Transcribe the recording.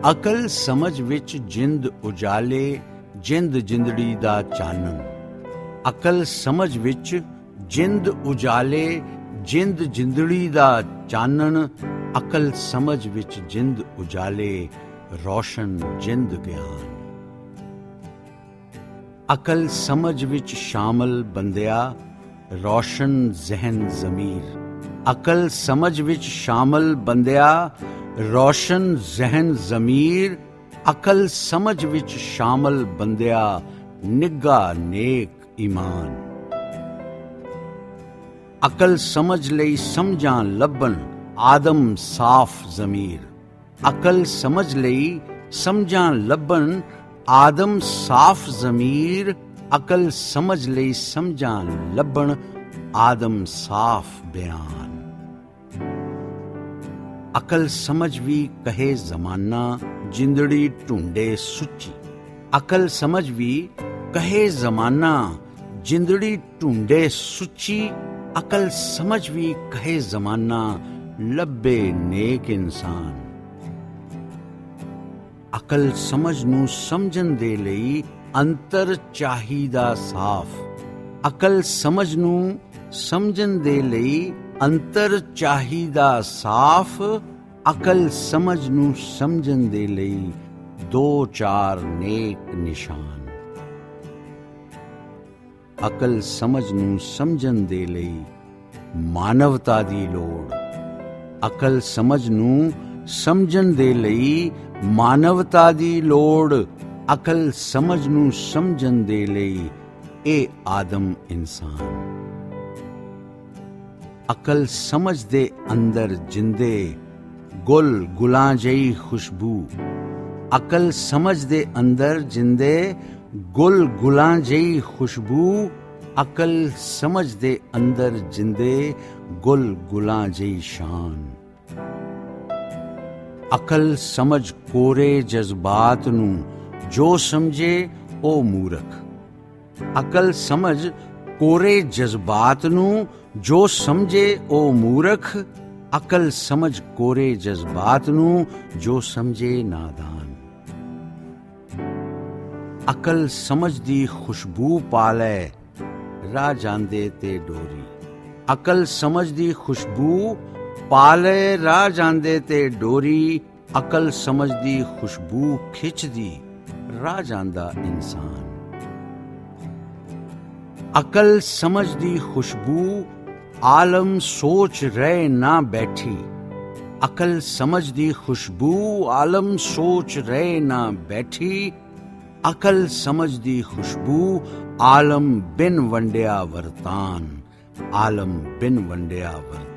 ਅਕਲ ਸਮਝ ਵਿੱਚ ਜਿੰਦ ਉਜਾਲੇ, ਜਿੰਦ ਜਿੰਦੜੀ ਦਾ ਚਾਨਣ। ਅਕਲ ਸਮਝ ਵਿੱਚ ਜਿੰਦ ਉਜਾਲੇ, ਜਿੰਦ ਜਿੰਦੜੀ ਦਾ ਚਾਨਣ। ਅਕਲ ਸਮਝ ਵਿੱਚ ਜਿੰਦ ਉਜਾਲੇ, ਰੋਸ਼ਨ ਜਿੰਦ ਗਿਆਨ। ਅਕਲ ਸਮਝ ਵਿੱਚ ਸ਼ਾਮਲ ਬੰਦਿਆ, ਰੋਸ਼ਨ ਜ਼ਹਿਨ ਜ਼ਮੀਰ। ਅਕਲ ਸਮਝ ਵਿੱਚ ਸ਼ਾਮਲ ਬੰਦਿਆ, ਰੋਸ਼ਨ ਜ਼ਹਿਨ ਜ਼ਮੀਰ। ਅਕਲ ਸਮਝ ਵਿੱਚ ਸ਼ਾਮਲ ਬੰਦਿਆ, ਨਿੱਘਾ ਨੇਕ ਈਮਾਨ। ਅਕਲ ਸਮਝ ਲਈ ਸਮਝਾਂ ਲੱਭਣ, ਆਦਮ ਸਾਫ਼ ਜ਼ਮੀਰ। ਅਕਲ ਸਮਝ ਲਈ ਸਮਝਾਂ ਲੱਭਣ, ਆਦਮ ਸਾਫ਼ ਜ਼ਮੀਰ। ਅਕਲ ਸਮਝ ਲਈ ਸਮਝਾਂ ਲੱਭਣ, ਆਦਮ ਸਾਫ਼ ਬਿਆਨ। ਅਕਲ ਸਮਝ ਵੀ ਕਹੇ ਜ਼ਮਾਨਾ, ਜਿੰਦੜੀ ਢੂੰਡੇ ਸੁੱਚੀ। ਅਕਲ ਸਮਝ ਵੀ ਕਹੇ ਜ਼ਮਾਨਾ, ਜਿੰਦੜੀ ਢੂੰਡੇ ਸੁੱਚੀ। ਅਕਲ ਸਮਝ ਵੀ ਕਹੇ ਜ਼ਮਾਨਾ, ਲੱਭੇ ਨੇਕ ਇਨਸਾਨ। ਅਕਲ ਸਮਝ ਨੂੰ ਸਮਝਣ ਦੇ ਲਈ ਅੰਤਰ ਚਾਹੀਦਾ ਸਾਫ਼। ਅਕਲ ਸਮਝ ਨੂੰ ਸਮਝਣ ਦੇ ਲਈ ਅੰਤਰ ਚਾਹੀਦਾ ਸਾਫ਼। ਅਕਲ ਸਮਝ ਨੂੰ ਸਮਝਣ ਦੇ ਲਈ ਦੋ ਚਾਰ ਨੇਕ ਨਿਸ਼ਾਨ। ਅਕਲ ਸਮਝ ਨੂੰ ਸਮਝਣ ਦੇ ਲਈ ਮਾਨਵਤਾ ਦੀ ਲੋੜ। ਅਕਲ ਸਮਝ ਨੂੰ ਸਮਝਣ ਦੇ ਲਈ ਮਾਨਵਤਾ ਦੀ ਲੋੜ। ਅਕਲ ਸਮਝ ਨੂੰ ਸਮਝਣ ਦੇ ਲਈ ਇਹ ਆਦਮ ਇਨਸਾਨ। ਅਕਲ ਸਮਝ ਦੇ ਅੰਦਰ ਜਿੰਦੇ, ਗੁਲ ਗੁਲਾਂ ਜਿਹੀ ਖੁਸ਼ਬੂ। ਅਕਲ ਸਮਝ ਦੇ ਅੰਦਰ ਜਿੰਦੇ, ਗੁਲ ਗੁਲਾਂ ਜਿਹੀ ਖੁਸ਼ਬੂ। ਅਕਲ ਸਮਝ ਦੇ ਅੰਦਰ ਜਿੰਦੇ, ਗੁਲ ਗੁਲਾਂ ਜਿਹੀ ਸ਼ਾਨ। ਅਕਲ ਸਮਝ ਕੋਰੇ ਜਜ਼ਬਾਤ ਨੂੰ, ਜੋ ਸਮਝੇ ਉਹ ਮੂਰਖ। ਅਕਲ ਸਮਝ ਕੋਰੇ ਜਜ਼ਬਾਤ ਨੂੰ, ਜੋ ਸਮਝੇ ਉਹ ਮੂਰਖ। ਅਕਲ ਸਮਝ ਕੋਰੇ ਜਜ਼ਬਾਤ ਨੂੰ, ਜੋ ਸਮਝੇ ਨਾਦਾਨ। ਅਕਲ ਸਮਝ ਦੀ ਖੁਸ਼ਬੂ ਪਾ ਲੈ, ਰਾਹ ਜਾਂਦੇ ਤੇ ਡੋਰੀ। ਅਕਲ ਸਮਝ ਦੀ ਖੁਸ਼ਬੂ ਪਾ ਲੈ, ਰਾਹ ਜਾਂਦੇ ਤੇ ਡੋਰੀ। ਅਕਲ ਸਮਝ ਦੀ ਖੁਸ਼ਬੂ ਖਿੱਚਦੀ, ਰਾਹ ਜਾਂਦਾ ਇਨਸਾਨ। ਅਕਲ ਸਮਝ ਦੀ ਖੁਸ਼ਬੂ ਆਲਮ ਸੋਚ ਰਹਿ ਨਾ ਬੈਠੀ। ਅਕਲ ਸਮਝ ਦੀ ਖੁਸ਼ਬੂ ਆਲਮ ਸੋਚ ਰਹਿ ਨਾ ਬੈਠੀ। ਅਕਲ ਸਮਝ ਦੀ ਖੁਸ਼ਬੂ ਆਲਮ ਬਿਨ ਵੰਡਿਆ ਵਰਤਾਨ। ਆਲਮ ਬਿਨ ਵੰਡਿਆ ਵਰਤਾਨ।